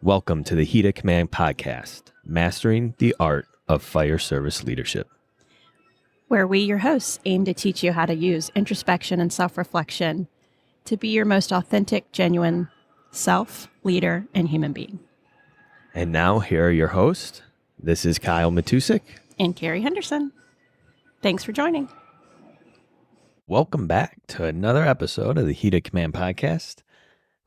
Welcome to the Heat of Command podcast, mastering the art of fire service leadership. Where we, your hosts, aim to teach you how to use introspection and self-reflection to be your most authentic, genuine self, leader, and human being. And now, here are your hosts. This is Kyle Matusik. And Kerry Henderson. Thanks for joining. Welcome back to another episode of the Heat of Command podcast.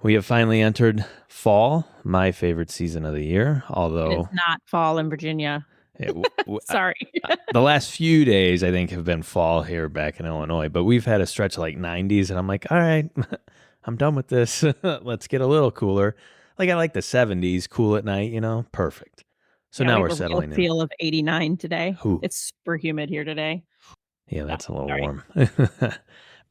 We have finally entered fall, my favorite season of the year, although... It's not fall in Virginia. Sorry. The last few days, I think, have been fall here back in Illinois, but we've had a stretch of like 90s, and I'm like, all right, I'm done with this. Let's get a little cooler. Like, I like the 70s, cool at night, perfect. So now we're settling in. Feel of 89 today. Ooh. It's super humid here today. Yeah, that's a little warm.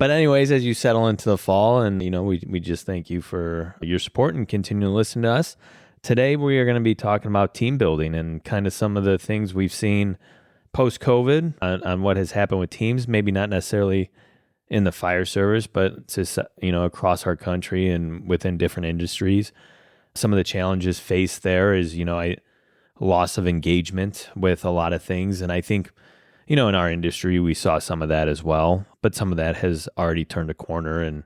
But anyways, as you settle into the fall, and we just thank you for your support and continue to listen to us. Today we are going to be talking about team building and kind of some of the things we've seen post-COVID on what has happened with teams. Maybe not necessarily in the fire service, but just across our country and within different industries. Some of the challenges faced there is loss of engagement with a lot of things, and I think. In our industry, we saw some of that as well, but some of that has already turned a corner, and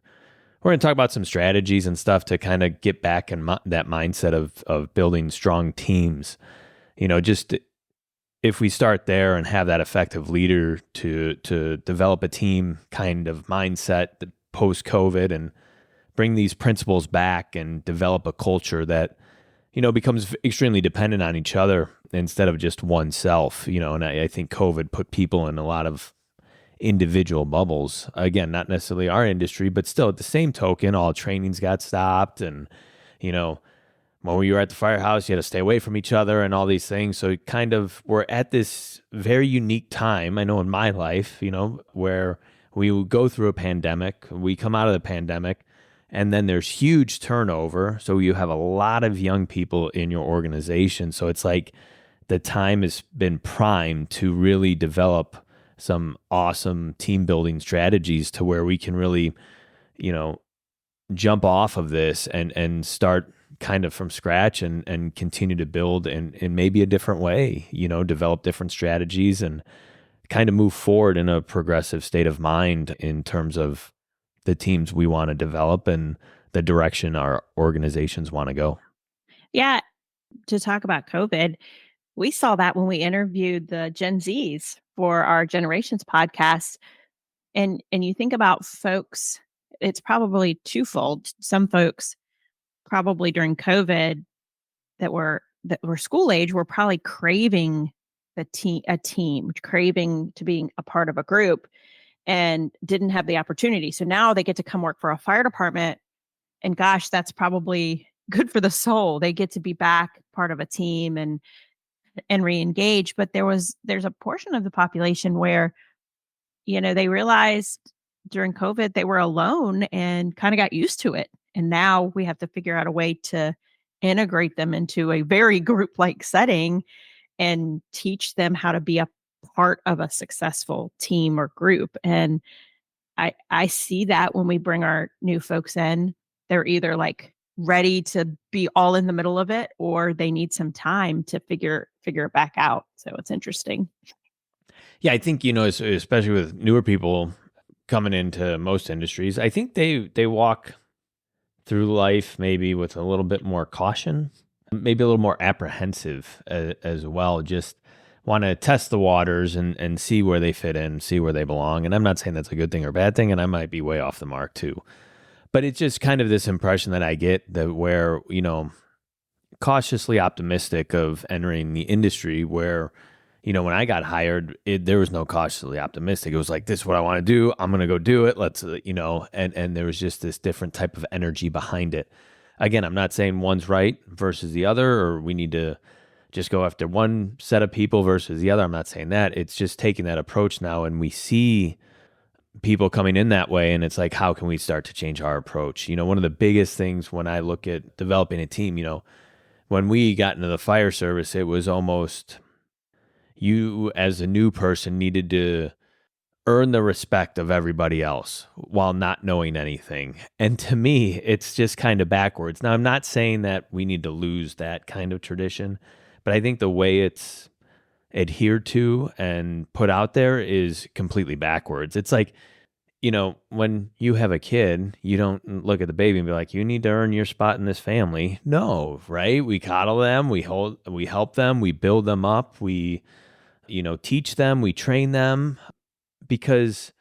we're going to talk about some strategies and stuff to kind of get back in that mindset of building strong teams. Just if we start there and have that effective leader to develop a team kind of mindset post-COVID and bring these principles back and develop a culture that becomes extremely dependent on each other instead of just oneself, and I think COVID put people in a lot of individual bubbles. Again, not necessarily our industry, but still at the same token, all trainings got stopped, and, when we were at the firehouse, you had to stay away from each other and all these things. So kind of we're at this very unique time, I know in my life, where we would go through a pandemic, we come out of the pandemic, and then there's huge turnover. So you have a lot of young people in your organization. So it's like the time has been primed to really develop some awesome team building strategies to where we can really, jump off of this and start kind of from scratch and continue to build in maybe a different way, develop different strategies and kind of move forward in a progressive state of mind in terms of the teams we want to develop and the direction our organizations want to go. Yeah. To talk about COVID, we saw that when we interviewed the Gen Zs for our Generations podcast. And you think about folks, it's probably twofold. Some folks probably during COVID that were school age were probably craving a team, craving to being a part of a group, and didn't have the opportunity. So now they get to come work for a fire department, and gosh, that's probably good for the soul. They get to be back part of a team and re-engage. But there's a portion of the population where, they realized during COVID they were alone and kind of got used to it. And now we have to figure out a way to integrate them into a very group-like setting and teach them how to be a part of a successful team or group. And I see that when we bring our new folks in, they're either like ready to be all in the middle of it, or they need some time to figure it back out. So it's interesting. Yeah, I think, especially with newer people coming into most industries, I think they walk through life maybe with a little bit more caution, maybe a little more apprehensive as well. Just want to test the waters and see where they fit in, see where they belong. And I'm not saying that's a good thing or a bad thing, and I might be way off the mark too. But it's just kind of this impression that I get that where, cautiously optimistic of entering the industry where, when I got hired, there was no cautiously optimistic. It was like, this is what I want to do. I'm going to go do it. Let's, and there was just this different type of energy behind it. Again, I'm not saying one's right versus the other, or we need to just go after one set of people versus the other. I'm not saying that. It's just taking that approach now, and we see people coming in that way, and it's like, how can we start to change our approach? One of the biggest things when I look at developing a team, when we got into the fire service, it was almost you as a new person needed to earn the respect of everybody else while not knowing anything. And to me, it's just kind of backwards. Now, I'm not saying that we need to lose that kind of tradition, but I think the way it's adhered to and put out there is completely backwards. It's like, when you have a kid, you don't look at the baby and be like, you need to earn your spot in this family. No, right? We coddle them, we help them, we build them up, we, teach them, we train them because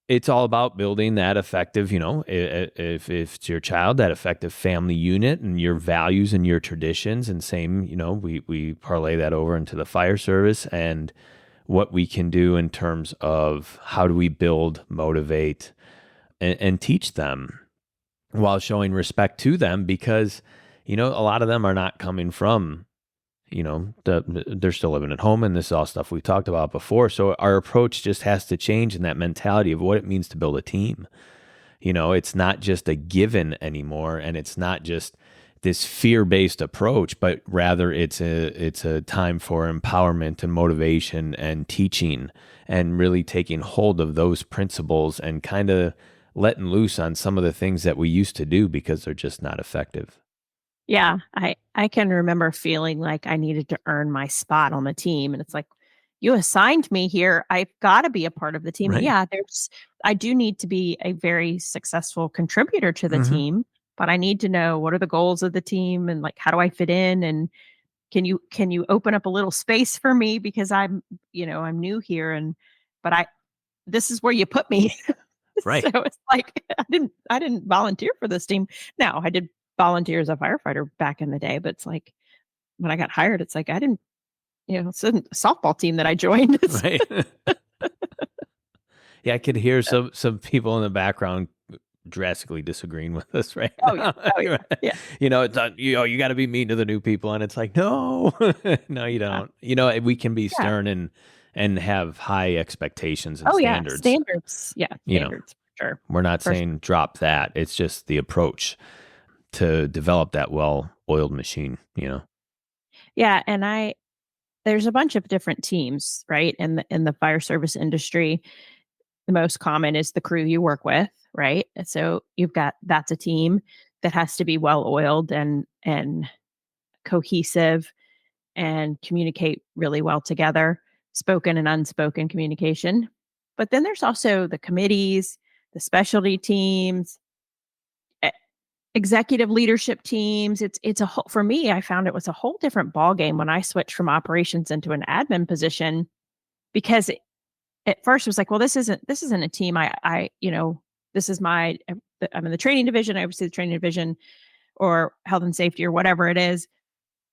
it's all about building that effective, if it's your child, that effective family unit and your values and your traditions. And same, we parlay that over into the fire service and what we can do in terms of how do we build, motivate, and teach them while showing respect to them because, a lot of them are not coming from they're still living at home, and this is all stuff we talked about before. So our approach just has to change in that mentality of what it means to build a team. It's not just a given anymore, and it's not just this fear-based approach, but rather it's a time for empowerment and motivation and teaching and really taking hold of those principles and kind of letting loose on some of the things that we used to do because they're just not effective. Yeah, I can remember feeling like I needed to earn my spot on the team, and it's like, "You assigned me here, I've gotta be a part of the team." And Right. yeah, I do need to be a very successful contributor to the Hmm. team, but I need to know what are the goals of the team and, like, how do I fit in, and can you open up a little space for me because I'm new here, and but I this is where you put me. So Right. it's like I didn't volunteer for this team. Now, I did volunteer as a firefighter back in the day, but it's like when I got hired, it's like I didn't, it's a softball team that I joined. It's Right. Yeah, I could hear some people in the background drastically disagreeing with us right oh yeah. now. Oh yeah. Yeah. It's not, you got to be mean to the new people, and it's like, no, no, you Yeah. don't. We can be Yeah. stern and have high expectations and Oh yeah. standards. Standards. Yeah, You know, standards for sure. we're not For sure. saying drop that. It's just the approach to develop that well-oiled machine. Yeah, and there's a bunch of different teams, right? In the fire service industry, the most common is the crew you work with, right? And so that's a team that has to be well oiled and cohesive and communicate really well together, spoken and unspoken communication. But then there's also the committees, the specialty teams, e- executive leadership teams. It's a whole, for me, I found it was a whole different ballgame when I switched from operations into an admin position because at first it was like, well, this isn't a team. This is I'm in the training division. I oversee the training division or health and safety or whatever it is.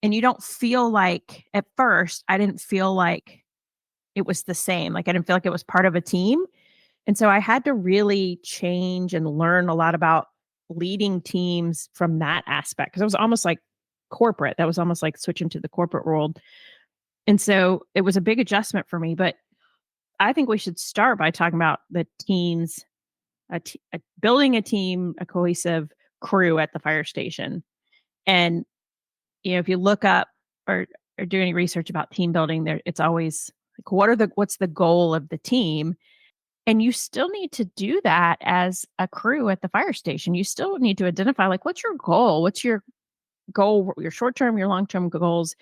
And you don't feel like at first, I didn't feel like it was the same. Like I didn't feel like it was part of a team. And so I had to really change and learn a lot about leading teams from that aspect because it was almost like corporate. That was almost like switching to the corporate world. And so it was a big adjustment for me. But I think we should start by talking about the teams, building a team, a cohesive crew at the fire station. And if you look up or do any research about team building, there it's always like what's the goal of the team? And you still need to do that as a crew at the fire station. You still need to identify like what's your goal? What's your goal, your short-term, your long-term goals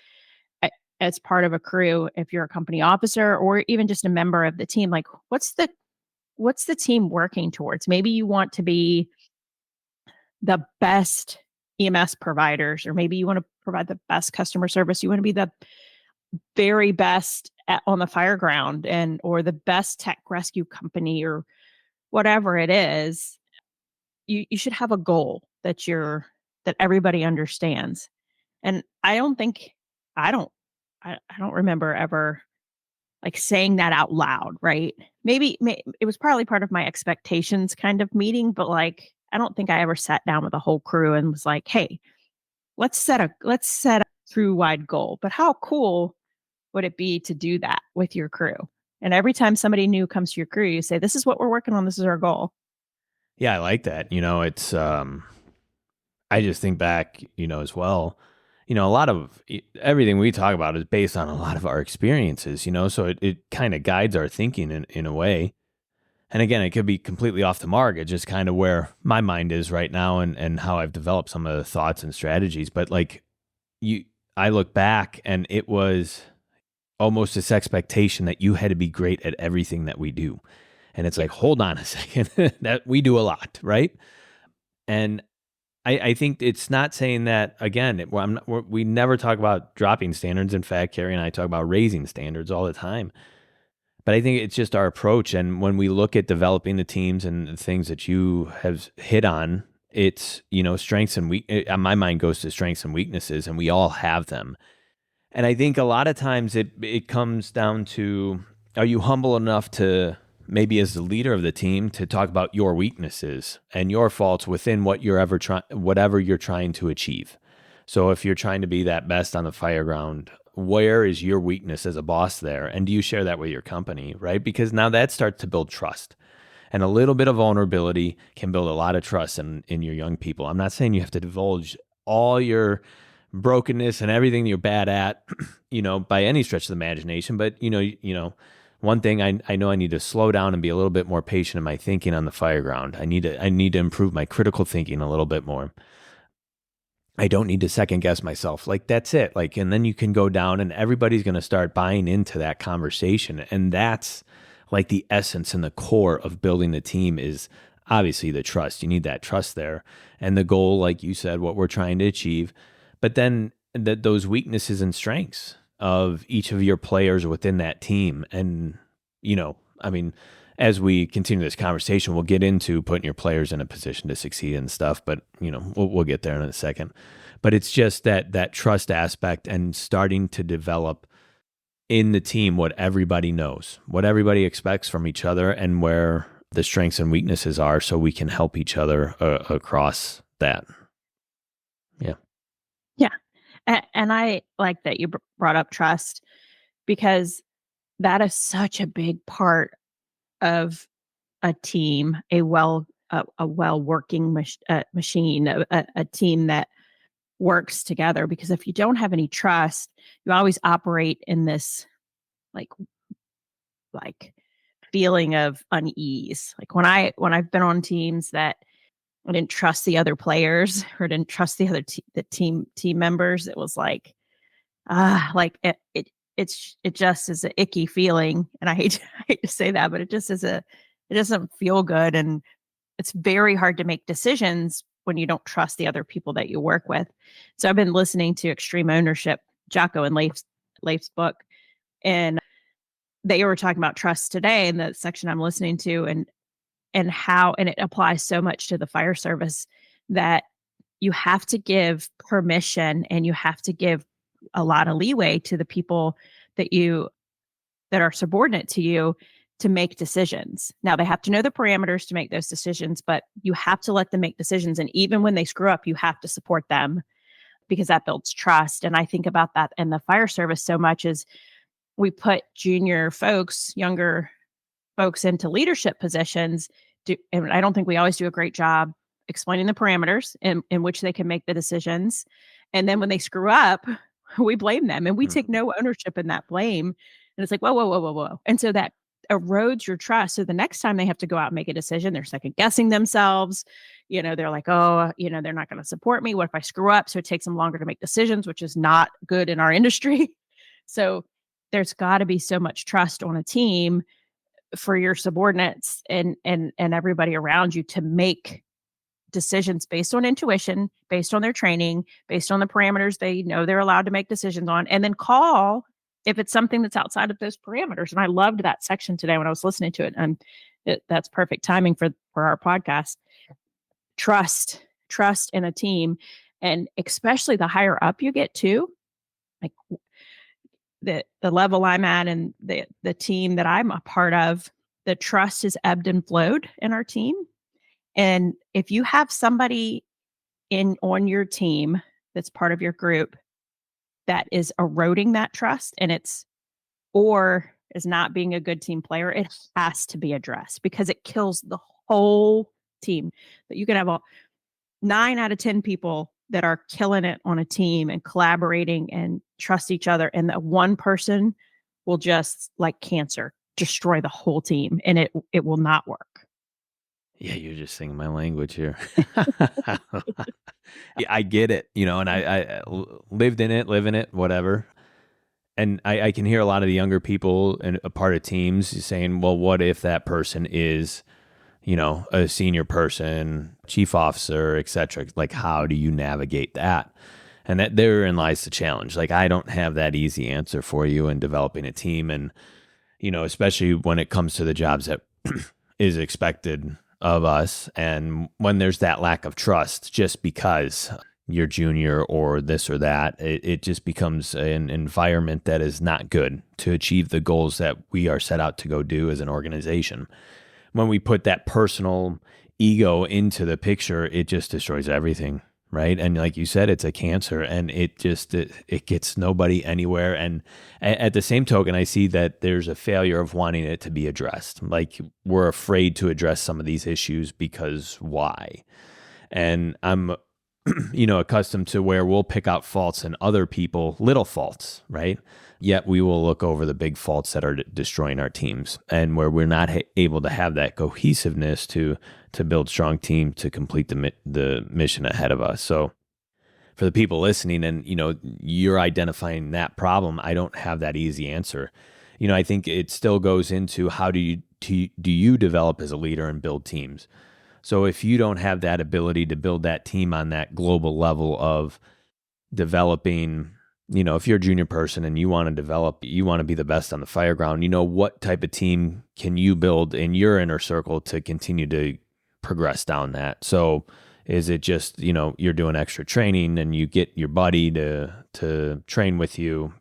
a- as part of a crew if you're a company officer or even just a member of the team. Like what's the team working towards? Maybe you want to be the best EMS providers, or maybe you want to provide the best customer service. You want to be the very best on the fire ground and or the best tech rescue company or whatever it is. You should have a goal that everybody understands. And I don't I don't remember ever like saying that out loud, right? It was probably part of my expectations kind of meeting, but like I don't think I ever sat down with a whole crew and was like, "Hey, let's set a crew wide goal." But how cool would it be to do that with your crew? And every time somebody new comes to your crew, you say, "This is what we're working on. This is our goal." Yeah, I like that. It's I just think back, as well. A lot of everything we talk about is based on a lot of our experiences, so it kind of guides our thinking in a way. And again, it could be completely off the mark. It's just kind of where my mind is right now, and how I've developed some of the thoughts and strategies. But like you, I look back and it was almost this expectation that you had to be great at everything that we do. And it's Yeah. like, hold on a second, that we do a lot, right? And I think it's not saying that again. We never talk about dropping standards. In fact, Carrie and I talk about raising standards all the time. But I think it's just our approach. And when we look at developing the teams and the things that you have hit on, it's, strengths and my mind goes to strengths and weaknesses, and we all have them. And I think a lot of times it comes down to, are you humble enough to, maybe as the leader of the team, to talk about your weaknesses and your faults within whatever you're trying to achieve. So if you're trying to be that best on the fire ground, where is your weakness as a boss there? And do you share that with your company, right? Because now that starts to build trust. And a little bit of vulnerability can build a lot of trust in your young people. I'm not saying you have to divulge all your brokenness and everything you're bad at, by any stretch of the imagination. But one thing I know, I need to slow down and be a little bit more patient in my thinking on the fire ground. I need to improve my critical thinking a little bit more. I don't need to second guess myself. Like, that's it. Like, and then you can go down and everybody's going to start buying into that conversation. And that's like the essence and the core of building the team is obviously the trust. You need that trust there. And the goal, like you said, what we're trying to achieve. But then those weaknesses and strengths of each of your players within that team. And, I mean, as we continue this conversation, we'll get into putting your players in a position to succeed and stuff. But we'll get there in a second. But it's just that trust aspect and starting to develop in the team what everybody knows, what everybody expects from each other, and where the strengths and weaknesses are, so we can help each other across that. Yeah. Yeah. And I like that you brought up trust, because that is such a big part of a team, a well working machine, a team that works together. Because if you don't have any trust, you always operate in this like like feeling of unease. Like when I've been on teams that I didn't trust the other players, or didn't trust the other the team members, it was like, like it just is an icky feeling. And I hate to say that, but it doesn't feel good. And it's very hard to make decisions when you don't trust the other people that you work with. So I've been listening to Extreme Ownership, Jocko and Leif's book, and they were talking about trust today in the section I'm listening to, and how, and it applies so much to the fire service, that you have to give permission and you have to give a lot of leeway to the people that are subordinate to you to make decisions. Now, they have to know the parameters to make those decisions, but you have to let them make decisions. And even when they screw up, you have to support them, because that builds trust. And I think about that in the fire service so much, is we put younger folks into leadership positions. And I don't think we always do a great job explaining the parameters in which they can make the decisions. And then when they screw up, we blame them and we take no ownership in that blame. And it's like, whoa, whoa, whoa, whoa, whoa. And so that erodes your trust. So the next time they have to go out and make a decision, they're second guessing themselves. They're like, oh, they're not going to support me. What if I screw up? So it takes them longer to make decisions, which is not good in our industry. So there's got to be so much trust on a team for your subordinates and everybody around you to make decisions based on intuition, based on their training, based on the parameters they know they're allowed to make decisions on, and then call if it's something that's outside of those parameters. And I loved that section today when I was listening to it, and that's perfect timing for our podcast. Trust in a team, and especially the higher up you get to, like the level I'm at and the team that I'm a part of, the trust is ebbed and flowed in our team. And if you have somebody on your team that's part of your group that is eroding that trust, or is not being a good team player, it has to be addressed, because it kills the whole team. That you can have 9 out of 10 people that are killing it on a team and collaborating and trust each other, and that one person will just, like cancer, destroy the whole team, and it will not work. Yeah, you're just singing my language here. Yeah, I get it, and I lived in it, live in it, whatever. And I can hear a lot of the younger people and a part of teams saying, well, what if that person is, a senior person, chief officer, et cetera? Like, how do you navigate that? And that therein lies the challenge. Like, I don't have that easy answer for you in developing a team. And, especially when it comes to the jobs that is expected of us. And when there's that lack of trust, just because you're junior or this or that, it just becomes an environment that is not good to achieve the goals that we are set out to go do as an organization. When we put that personal ego into the picture, it just destroys everything. Right. And like you said, it's a cancer, and it gets nobody anywhere. And at the same token, I see that there's a failure of wanting it to be addressed. Like, we're afraid to address some of these issues because why? And I'm accustomed to where we'll pick out faults in other people, little faults, right? Yet we will look over the big faults that are destroying our teams, and where we're not able to have that cohesiveness to build strong team to complete the mission ahead of us. So for the people listening, and you're identifying that problem, I don't have that easy answer. I think it still goes into how do you develop as a leader and build teams. So if you don't have that ability to build that team on that global level of developing, if you're a junior person and you want to develop, you want to be the best on the fire ground, what type of team can you build in your inner circle to continue to progress down that? So is it just, you're doing extra training and you get your buddy to train with you,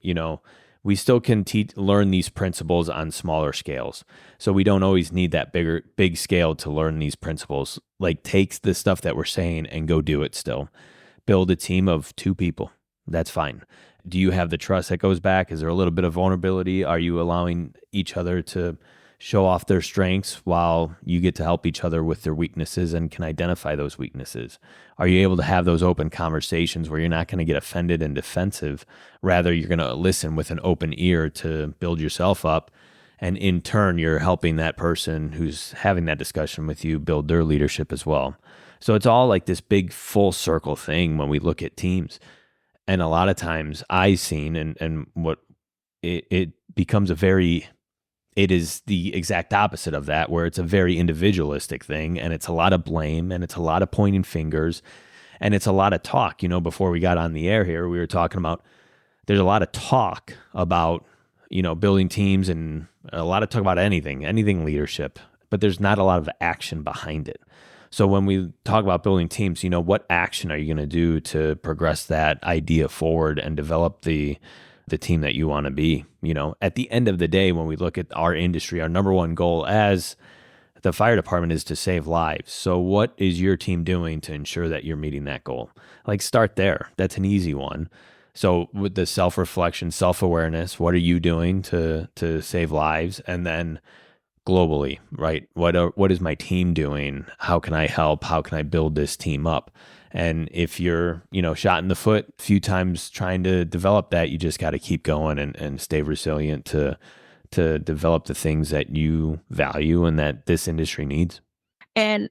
we still can learn these principles on smaller scales. So we don't always need that big scale to learn these principles. Like, take the stuff that we're saying and go do it still. Build a team of 2 people. That's fine. Do you have the trust that goes back? Is there a little bit of vulnerability? Are you allowing each other to show off their strengths while you get to help each other with their weaknesses and can identify those weaknesses? Are you able to have those open conversations where you're not going to get offended and defensive? Rather, you're going to listen with an open ear to build yourself up. And in turn, you're helping that person who's having that discussion with you build their leadership as well. So it's all like this big full circle thing when we look at teams. And a lot of times I've seen, and what it becomes it is the exact opposite of that, where it's a very individualistic thing, and it's a lot of blame, and it's a lot of pointing fingers, and it's a lot of talk. Before we got on the air here, we were talking about, there's a lot of talk about, building teams, and a lot of talk about anything leadership, but there's not a lot of action behind it. So when we talk about building teams, what action are you going to do to progress that idea forward and develop the team that you want to be? At the end of the day, when we look at our industry, our number one goal as the fire department is to save lives. So what is your team doing to ensure that you're meeting that goal? Like, start there. That's an easy one. So with the self-reflection, self-awareness, what are you doing to save lives? And then globally, right? What is my team doing? How can I help? How can I build this team up? And if you're, shot in the foot a few times trying to develop that, you just got to keep going and stay resilient to develop the things that you value and that this industry needs. And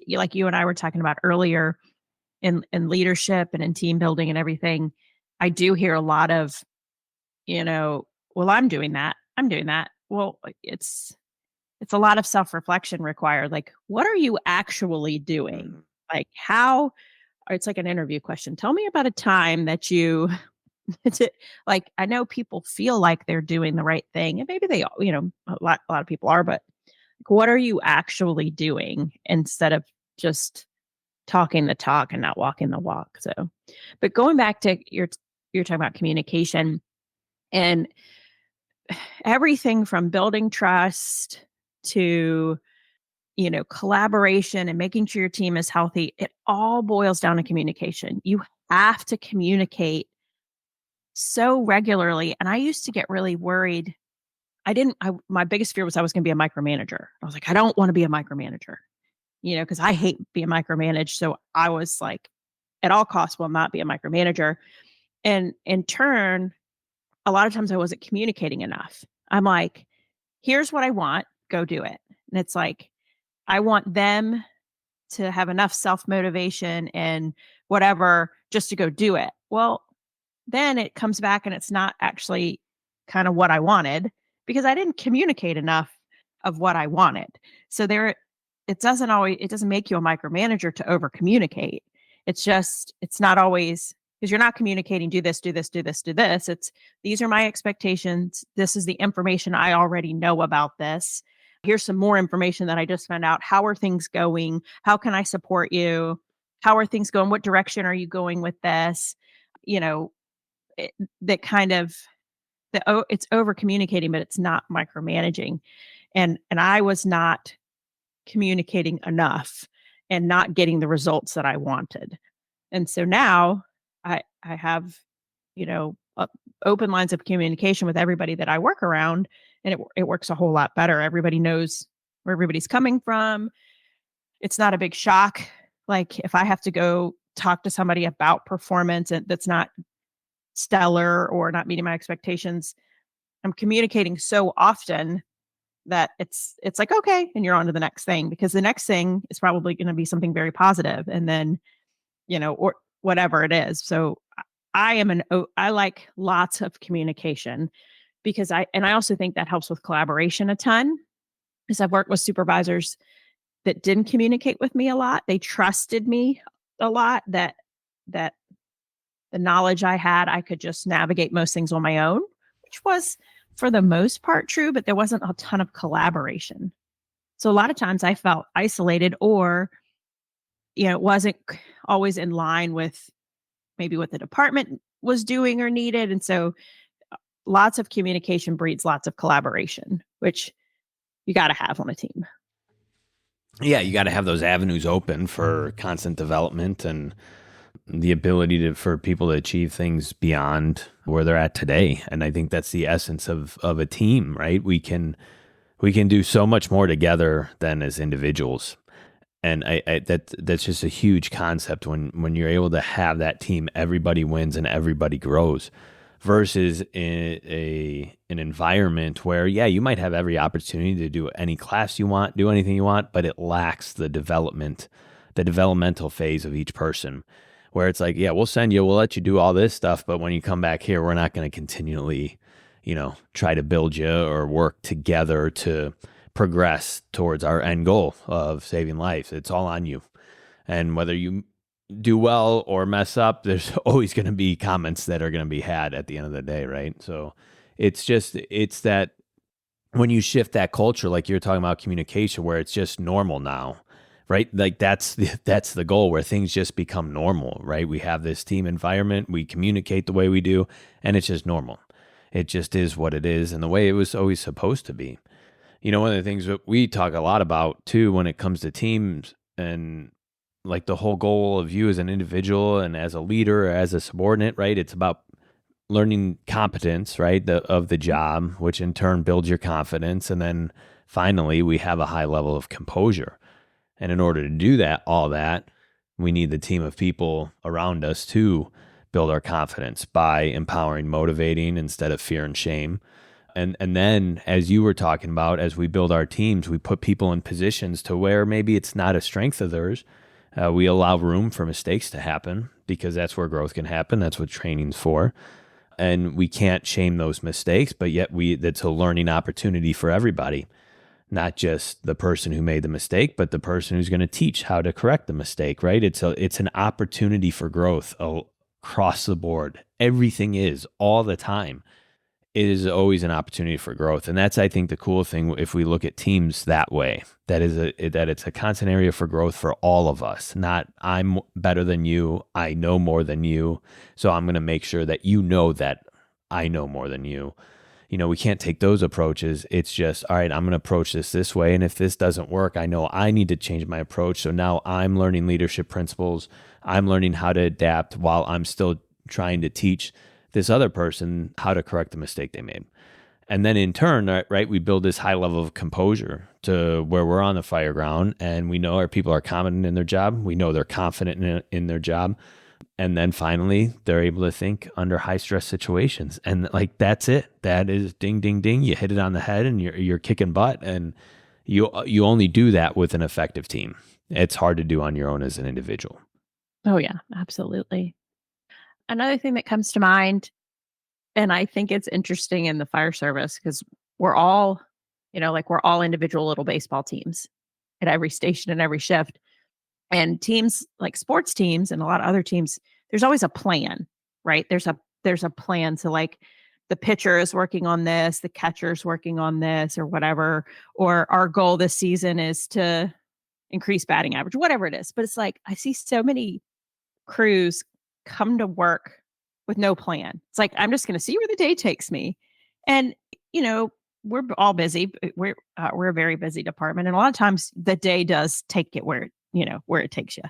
like you and I were talking about earlier, in leadership and in team building and everything, I do hear a lot of, well, I'm doing that. I'm doing that. Well, it's a lot of self-reflection required. Like, what are you actually doing? Mhm. Like, how, or it's like an interview question. Tell me about a time that you it's it, like, I know people feel like they're doing the right thing, and maybe they are, a lot of people are, but like, what are you actually doing instead of just talking the talk and not walking the walk? So, but going back to you're talking about communication and everything from building trust to, collaboration and making sure your team is healthy, it all boils down to communication. You have to communicate so regularly. And I used to get really worried. My biggest fear was I was going to be a micromanager. I was like, I don't want to be a micromanager, because I hate being micromanaged. So I was like, at all costs, will not be a micromanager. And in turn, a lot of times I wasn't communicating enough. I'm like, here's what I want, go do it. And it's like, I want them to have enough self motivation and whatever just to go do it. Well, then it comes back and it's not actually kind of what I wanted because I didn't communicate enough of what I wanted. So there it doesn't make you a micromanager to over communicate. It's not always because you're not communicating, do this, do this, do this, do this. It's these are my expectations. This is the information I already know about this. Here's some more information that I just found out. How are things going? How can I support you? How are things going? What direction are you going with this? You know, that kind of it's over communicating, but it's not micromanaging. And I was not communicating enough and not getting the results that I wanted. And so now I have, you know, open lines of communication with everybody that I work around, and it works a whole lot better. Everybody knows where everybody's coming from. It's not a big shock. Like if I have to go talk to somebody about performance and that's not stellar or not meeting my expectations, I'm communicating so often that it's like okay, and you're on to the next thing because the next thing is probably going to be something very positive, and then or whatever it is. So I like lots of communication because I also think that helps with collaboration a ton. Because I've worked with supervisors that didn't communicate with me a lot. They trusted me a lot that the knowledge I had, I could just navigate most things on my own, which was for the most part true, but there wasn't a ton of collaboration. So a lot of times I felt isolated or, it wasn't always in line with maybe what the department was doing or needed. And so lots of communication breeds lots of collaboration, which you got to have on a team. Yeah, you got to have those avenues open for constant development and the ability for people to achieve things beyond where they're at today. And I think that's the essence of a team, right? We can do so much more together than as individuals. And that's just a huge concept when you're able to have that team, everybody wins and everybody grows, versus in an environment where, yeah, you might have every opportunity to do any class you want, do anything you want, but it lacks the developmental phase of each person, where it's like, yeah, we'll let you do all this stuff, but when you come back here, we're not going to continually, try to build you or work together to progress towards our end goal of saving lives. It's all on you. And whether you do well or mess up, there's always going to be comments that are going to be had at the end of the day, right? So it's that when you shift that culture, like you're talking about communication, where it's just normal now, right? Like that's the goal, where things just become normal, right? We have this team environment, we communicate the way we do, and it's just normal. It just is what it is and the way it was always supposed to be. One of the things that we talk a lot about too when it comes to teams and like the whole goal of you as an individual and as a leader or as a subordinate, right? It's about learning competence, right, of the job, which in turn builds your confidence. And then finally, we have a high level of composure. And in order to do that, all that, we need the team of people around us to build our confidence by empowering, motivating instead of fear and shame. And then, as you were talking about, as we build our teams, we put people in positions to where maybe it's not a strength of theirs. We allow room for mistakes to happen because that's where growth can happen. That's what training's for. And we can't shame those mistakes, but yet that's a learning opportunity for everybody, not just the person who made the mistake, but the person who's going to teach how to correct the mistake, right? It's an opportunity for growth across the board. Everything is all the time. It is always an opportunity for growth. And that's, I think, the cool thing if we look at teams that way, that it's a constant area for growth for all of us. Not I'm better than you, I know more than you, so I'm going to make sure that you know that I know more than you. We can't take those approaches. It's just, all right, I'm going to approach this way. And if this doesn't work, I know I need to change my approach. So now I'm learning leadership principles. I'm learning how to adapt while I'm still trying to teach this other person how to correct the mistake they made. And then in turn, right, we build this high level of composure to where we're on the fire ground and we know our people are competent in their job. We know they're confident in their job. And then finally, they're able to think under high stress situations. And like, that's it. That is ding, ding, ding. You hit it on the head and you're kicking butt. And you only do that with an effective team. It's hard to do on your own as an individual. Oh, yeah, absolutely. Another thing that comes to mind, and I think it's interesting in the fire service because we're all, like we're all individual little baseball teams at every station and every shift. And teams like sports teams and a lot of other teams, there's always a plan, right? There's a plan. So like the pitcher is working on this, the catcher's working on this or whatever, or our goal this season is to increase batting average, whatever it is. But it's like I see so many crews come to work with no plan. It's like I'm just going to see where the day takes me. And you know, we're all busy. We're a very busy department, and a lot of times the day does take it where it takes you.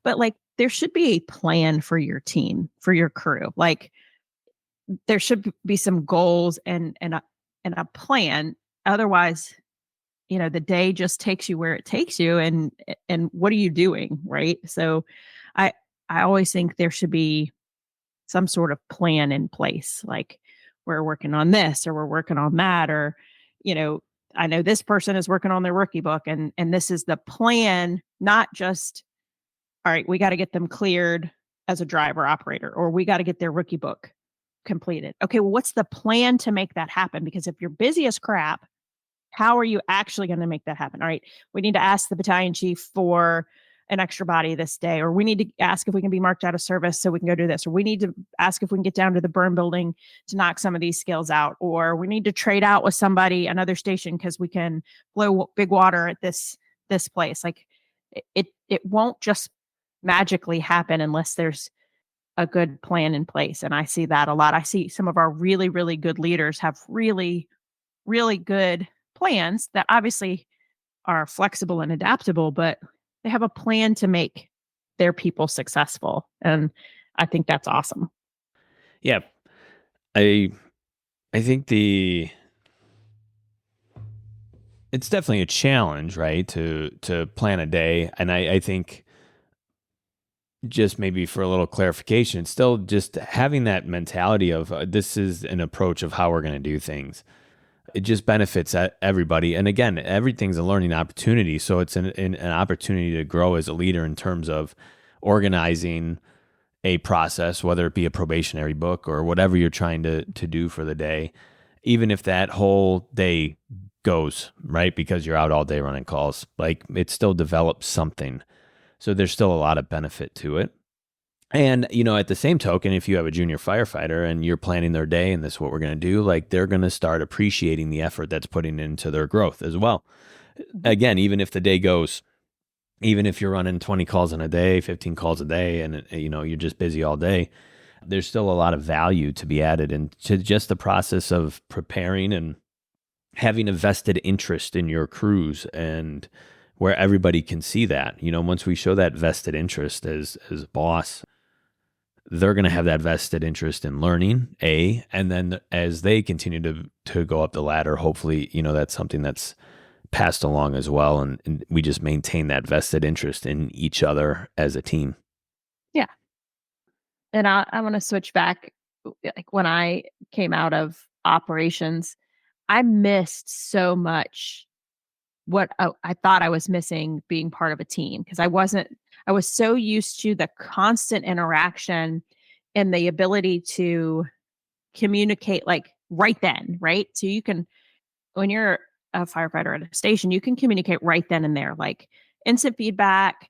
But like there should be a plan for your team, for your crew. Like there should be some goals and a plan. Otherwise, the day just takes you where it takes you, and what are you doing, right? So I I always think there should be some sort of plan in place, like we're working on this or we're working on that, or you know I know this person is working on their rookie book, and this is the plan, not just all right, we got to get them cleared as a driver operator, or we got to get their rookie book completed. Okay, well, what's the plan to make that happen? Because if you're busy as crap, how are you actually going to make that happen? All right, we need to ask the battalion chief for an extra body this day, or we need to ask if we can be marked out of service so we can go do this, or we need to ask if we can get down to the burn building to knock some of these skills out, or we need to trade out with somebody another station because we can blow big water at this place. Like it won't just magically happen unless there's a good plan in place. And I see that a lot. I see some of our really, really good leaders have really, really good plans that obviously are flexible and adaptable, but they have a plan to make their people successful. And I think that's awesome. Yeah. I I think it's definitely a challenge, right? To plan a day. And I think just maybe for a little clarification, it's still just having that mentality of this is an approach of how we're going to do things. It just benefits everybody. And again, everything's a learning opportunity. So it's an opportunity to grow as a leader in terms of organizing a process, whether it be a probationary book or whatever you're trying to do for the day, even if that whole day goes right because you're out all day running calls, like it still develops something. So there's still a lot of benefit to it. And, at the same token, if you have a junior firefighter and you're planning their day and this is what we're going to do, like they're going to start appreciating the effort that's putting into their growth as well. Mhm. Again, even if the day goes, even if you're running 20 calls in a day, 15 calls a day, and, you're just busy all day, there's still a lot of value to be added into just the process of preparing and having a vested interest in your crews and where everybody can see that. Once we show that vested interest as boss, they're going to have that vested interest in learning, and then as they continue to go up the ladder, hopefully, that's something that's passed along as well, and we just maintain that vested interest in each other as a team. Yeah. And I want to switch back. Like when I came out of operations, I missed so much what I thought I was missing being part of a team because I was so used to the constant interaction and the ability to communicate like right then, right? So you can, when you're a firefighter at a station, you can communicate right then and there, like instant feedback.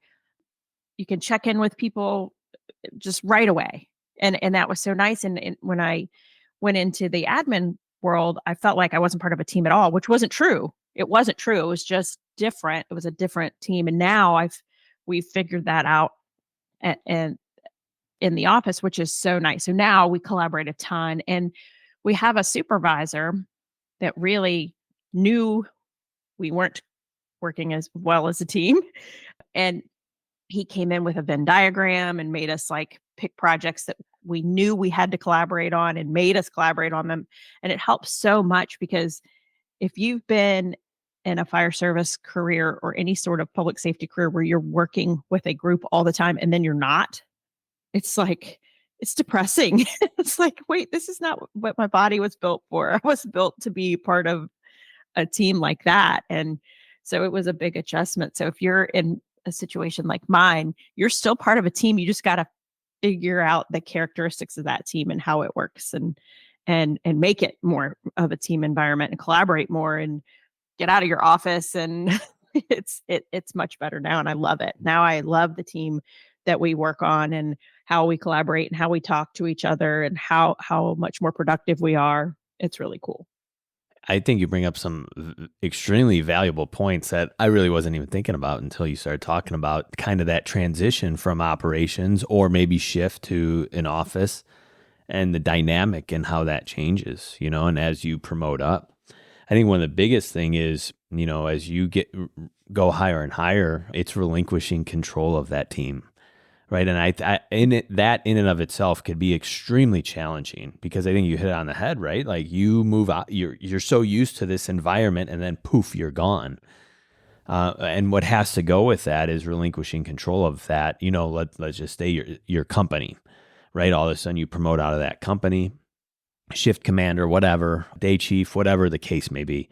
You can check in with people just right away. And that was so nice. And when I went into the admin world, I felt like I wasn't part of a team at all, which wasn't true. It wasn't true. It was just different. It was a different team. And now we've figured that out and in the office, which is so nice. So now we collaborate a ton, and we have a supervisor that really knew we weren't working as well as a team. And he came in with a Venn diagram and made us like pick projects that we knew we had to collaborate on and made us collaborate on them. And it helps so much because if you've been in a fire service career or any sort of public safety career where you're working with a group all the time and then you're not, it's like, it's depressing. It's like, wait, this is not what my body was built for. I was built to be part of a team like that. And so it was a big adjustment. So if you're in a situation like mine, you're still part of a team. You just got to figure out the characteristics of that team and how it works, and make it more of a team environment and collaborate more and get out of your office. And it's much better now, and I love it. Now I love the team that we work on, and how we collaborate and how we talk to each other, and how much more productive we are. It's really cool. I think you bring up some extremely valuable points that I really wasn't even thinking about until you started talking about kind of that transition from operations or maybe shift to an office and the dynamic and how that changes, and as you promote up. I think one of the biggest thing is, as you go higher and higher, it's relinquishing control of that team. Right. And that in and of itself could be extremely challenging, because I think you hit it on the head, right? Like you move out, you're so used to this environment, and then poof, you're gone. And what has to go with that is relinquishing control of that. Let's just say your company, right? All of a sudden you promote out of that company, shift commander, whatever, day chief, whatever the case may be,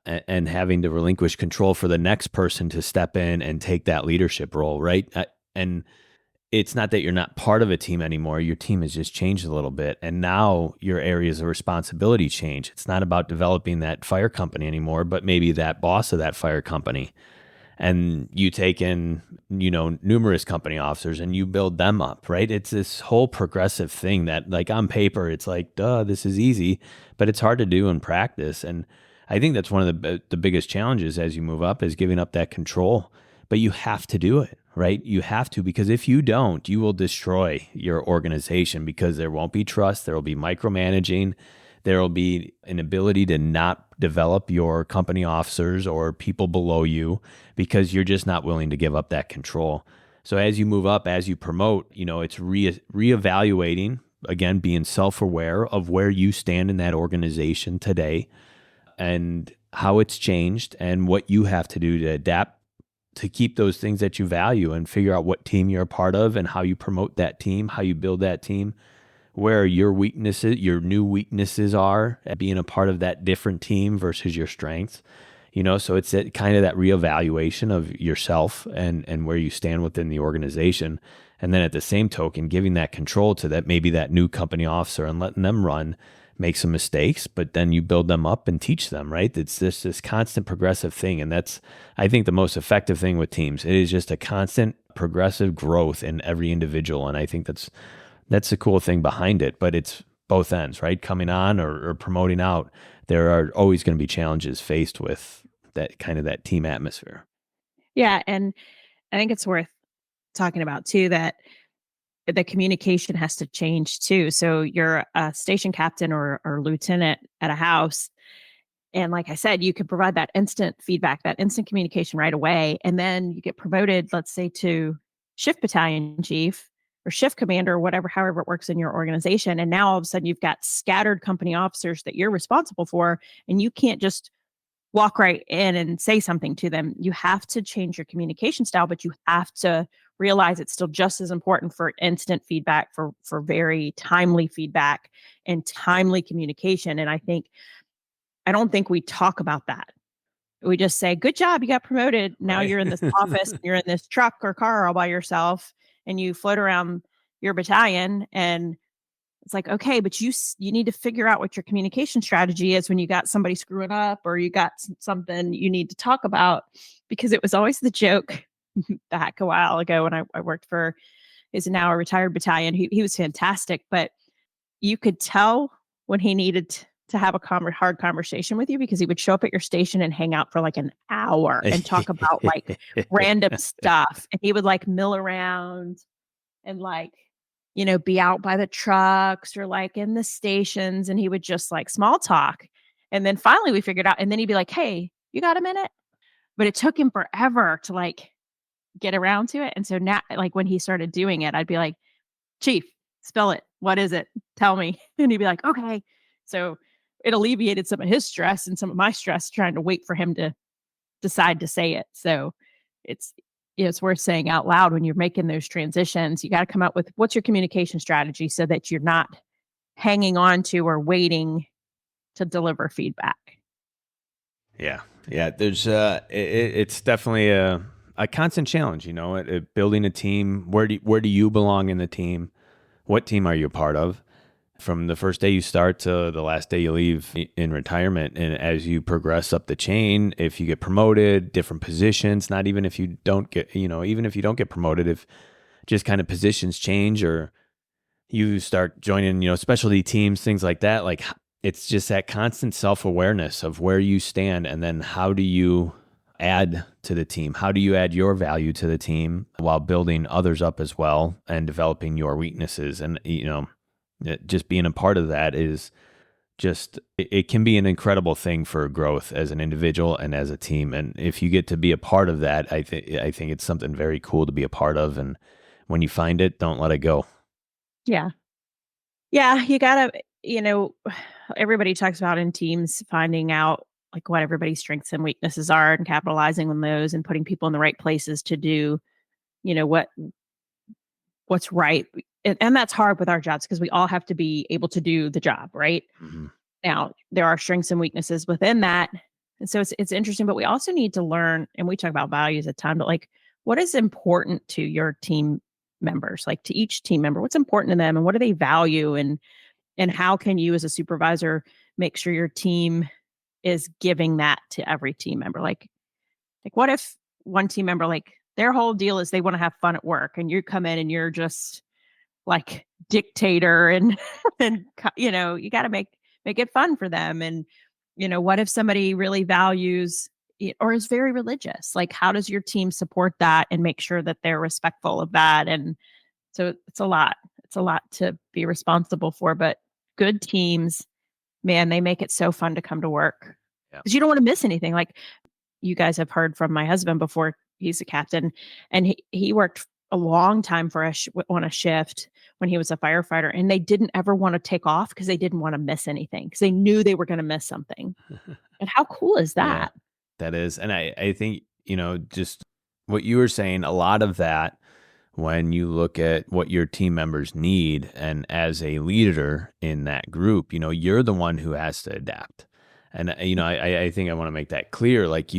and having to relinquish control for the next person to step in and take that leadership role, right? And it's not that you're not part of a team anymore. Your team has just changed a little bit. And now your areas of responsibility change. It's not about developing that fire company anymore, but maybe that boss of that fire company. And you take in, numerous company officers and you build them up, right? It's this whole progressive thing that, like, on paper, it's like, duh, this is easy, but it's hard to do in practice. And I think that's one of the biggest challenges as you move up, is giving up that control. But you have to do it, right? You have to, because if you don't, you will destroy your organization, because there won't be trust. There will be micromanaging. There will be an ability to not develop your company officers or people below you, because you're just not willing to give up that control. So as you move up, as you promote, it's reevaluating, again, being self-aware of where you stand in that organization today and how it's changed and what you have to do to adapt to keep those things that you value, and figure out what team you're a part of and how you promote that team, how you build that team, where your weaknesses, your new weaknesses are at being a part of that different team versus your strengths. So it's kind of that reevaluation of yourself and where you stand within the organization. And then at the same token, giving that control to that new company officer and letting them run, make some mistakes, but then you build them up and teach them, right? It's this constant progressive thing. And that's, I think, the most effective thing with teams. It is just a constant progressive growth in every individual. And I think that's the cool thing behind it. But it's both ends, right? Coming on or promoting out, there are always going to be challenges faced with that kind of that team atmosphere. Yeah, and I think it's worth talking about too that the communication has to change too. So you're a station captain or lieutenant at a house. And like I said, you could provide that instant feedback, that instant communication right away. And then you get promoted, let's say, to shift battalion chief or shift commander, or whatever, however it works in your organization. And now all of a sudden you've got scattered company officers that you're responsible for, and you can't just walk right in and say something to them. You have to change your communication style, but you have to realize it's still just as important for instant feedback, for very timely feedback and timely communication. And I don't think we talk about that. We just say, "Good job, you got promoted. Now Right. you're in this office, you're in this truck or car all by yourself, and you float around your battalion." And it's like, okay, but you need to figure out what your communication strategy is when you got somebody screwing up, or you got something you need to talk about. Because it was always the joke back a while ago when I worked for his now a retired battalion. He was fantastic, but you could tell when he needed to have a hard conversation with you, because he would show up at your station and hang out for like an hour and talk about like random stuff. And he would like mill around and like, be out by the trucks or like in the stations, and he would just like small talk. And then finally we figured out, and then he'd be like, "Hey, you got a minute?" But it took him forever to like get around to it. And so now, like when he started doing it, I'd be like, "Chief, spell it. What is it? Tell me." And he'd be like, "Okay." So it alleviated some of his stress and some of my stress trying to wait for him to decide to say it. So it's it's worth saying out loud when you're making those transitions. You got to come up with what's your communication strategy so that you're not hanging on to or waiting to deliver feedback. Yeah. Yeah. It's definitely a constant challenge, building a team. Where do you belong in the team? What team are you a part of? From the first day you start to the last day you leave in retirement. And as you progress up the chain, if you get promoted, different positions, not even if you don't get, even if you don't get promoted, if just kind of positions change or you start joining, specialty teams, things like that, like it's just that constant self-awareness of where you stand. And then how do you add to the team? How do you add your value to the team while building others up as well and developing your weaknesses? And, just being a part of that is just, it can be an incredible thing for growth as an individual and as a team. And if you get to be a part of that, I think it's something very cool to be a part of. And when you find it, don't let it go. Yeah. Yeah. You got to, everybody talks about in teams finding out like what everybody's strengths and weaknesses are and capitalizing on those and putting people in the right places to do, you know, what what's right. And that's hard with our jobs because we all have to be able to do the job, right? Mm-hmm. Now, there are strengths and weaknesses within that. And so it's interesting, but we also need to learn, and we talk about values at time, but like what is important to your team members, like to each team member, what's important to them and what do they value and how can you as a supervisor make sure your team is giving that to every team member? Like what if one team member, like their whole deal is they want to have fun at work and you come in and you're just like dictator and and you got to make it fun for them. And what if somebody really values it or is very religious? Like how does your team support that and make sure that they're respectful of that? And so it's a lot to be responsible for, but good teams, man, they make it so fun to come to work Yeah. because you don't want to miss anything. Like you guys have heard from my husband before. He's a captain, and he worked a long time for us on a shift when he was a firefighter, and they didn't ever want to take off because they didn't want to miss anything because they knew they were going to miss something. And how cool is Yeah, that? that is. And I think, just what you were saying, a lot of that when you look at what your team members need and as a leader in that group, you're the one who has to adapt. And, I think I want to make that clear. Like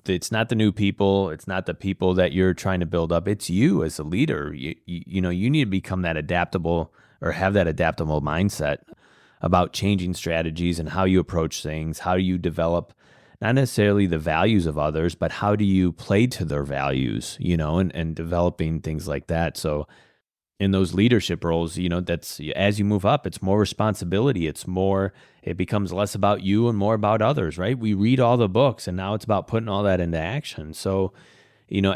it's not the new people. It's not the people that you're trying to build up. It's you as a leader. You need to become that adaptable or have that adaptable mindset about changing strategies and how you approach things, how you develop not necessarily the values of others, but how do you play to their values, and developing things like that. So in those leadership roles, that's as you move up, it's more responsibility. It becomes less about you and more about others, right? We read all the books and now it's about putting all that into action. So,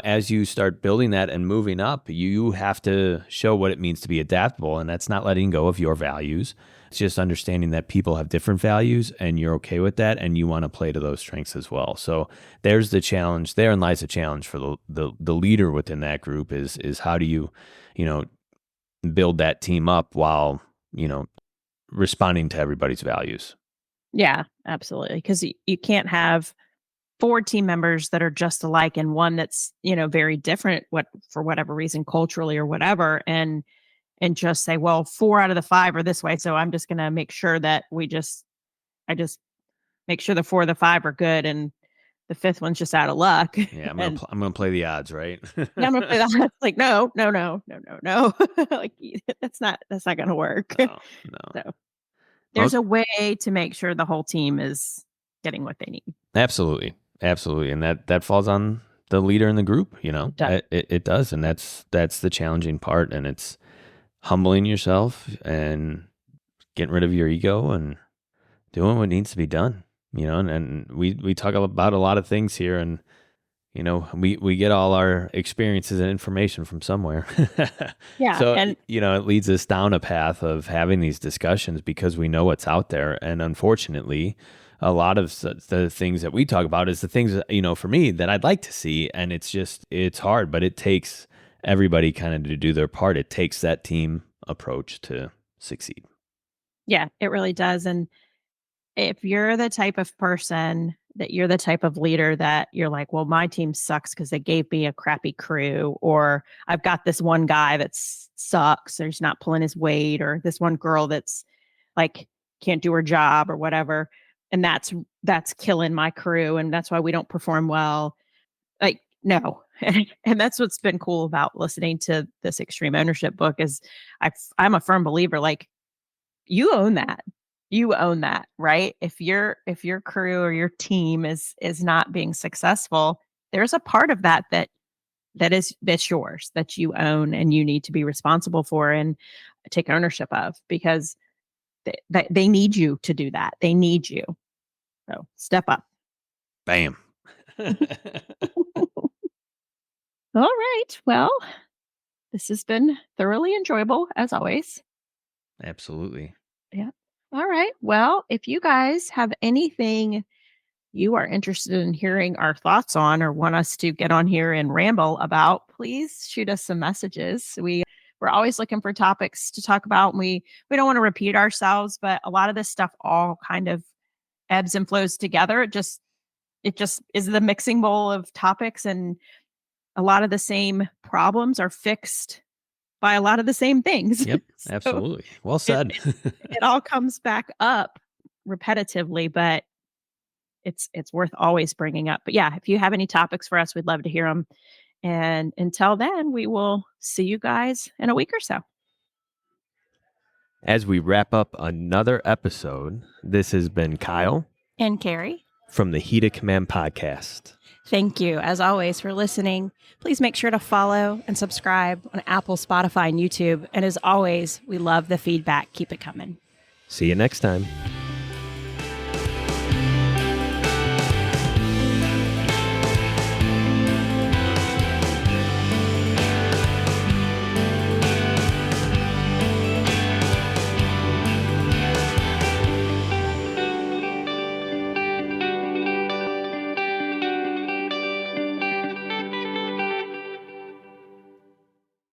as you start building that and moving up, you have to show what it means to be adaptable. And that's not letting go of your values. It's just understanding that people have different values and you're okay with that and you want to play to those strengths as well. So there's the challenge. Therein lies the challenge for the leader within that group is how do you know, build that team up while, responding to everybody's values. Yeah, absolutely. Because you can't have four team members that are just alike and one that's very different what for whatever reason culturally or whatever and just say, well, four out of the five are this way, so I'm just going to make sure that I just make sure the four of the five are good and the fifth one's just out of luck. Yeah, And I'm gonna play the odds, right? yeah, I'm gonna play that. It's like, no, no, no, no, no, no. Like that's not gonna work. No, no. So there's Most a way to make sure the whole team is getting what they need. Absolutely, absolutely, and that falls on the leader in the group. It does. It does, and that's the challenging part, and it's humbling yourself and getting rid of your ego and doing what needs to be done. And we talk about a lot of things here, and we get all our experiences and information from somewhere. Yeah, So, and it leads us down a path of having these discussions because we know what's out there. And unfortunately, a lot of the things that we talk about is the things, for me that I'd like to see. And it's hard, but it takes everybody kind of to do their part. It takes that team approach to succeed. yeah, it really does. And if you're the type of person that you're the type of leader that you're like, well, my team sucks because they gave me a crappy crew, or I've got this one guy that sucks, or he's not pulling his weight, or this one girl that's like can't do her job or whatever. And that's killing my crew. And that's why we don't perform well. Like, no. And that's what's been cool about listening to this extreme ownership book is I'm a firm believer, like, you own that. You own that, right? If your crew or your team is not being successful, there's a part of that's yours, that you own and you need to be responsible for and take ownership of, because they need you to do that. They need you. So step up. Bam. All right. Well, this has been thoroughly enjoyable as always. Absolutely. Yeah. All right. Well, if you guys have anything you are interested in hearing our thoughts on or want us to get on here and ramble about, please shoot us some messages. We're always looking for topics to talk about. And we don't want to repeat ourselves, but a lot of this stuff all kind of ebbs and flows together. It just is the mixing bowl of topics, and a lot of the same problems are fixed by a lot of the same things. Yep. So Absolutely. Well it, said. it all comes back up repetitively, but it's worth always bringing up. But yeah, if you have any topics for us, we'd love to hear them. And until then, we will see you guys in a week or so. As we wrap up another episode, this has been Kyle And Kerry, from the Heat of Command podcast. thank you, as always, for listening. Please make sure to follow and subscribe on Apple, Spotify, and YouTube. And as always, we love the feedback. Keep it coming. See you next time.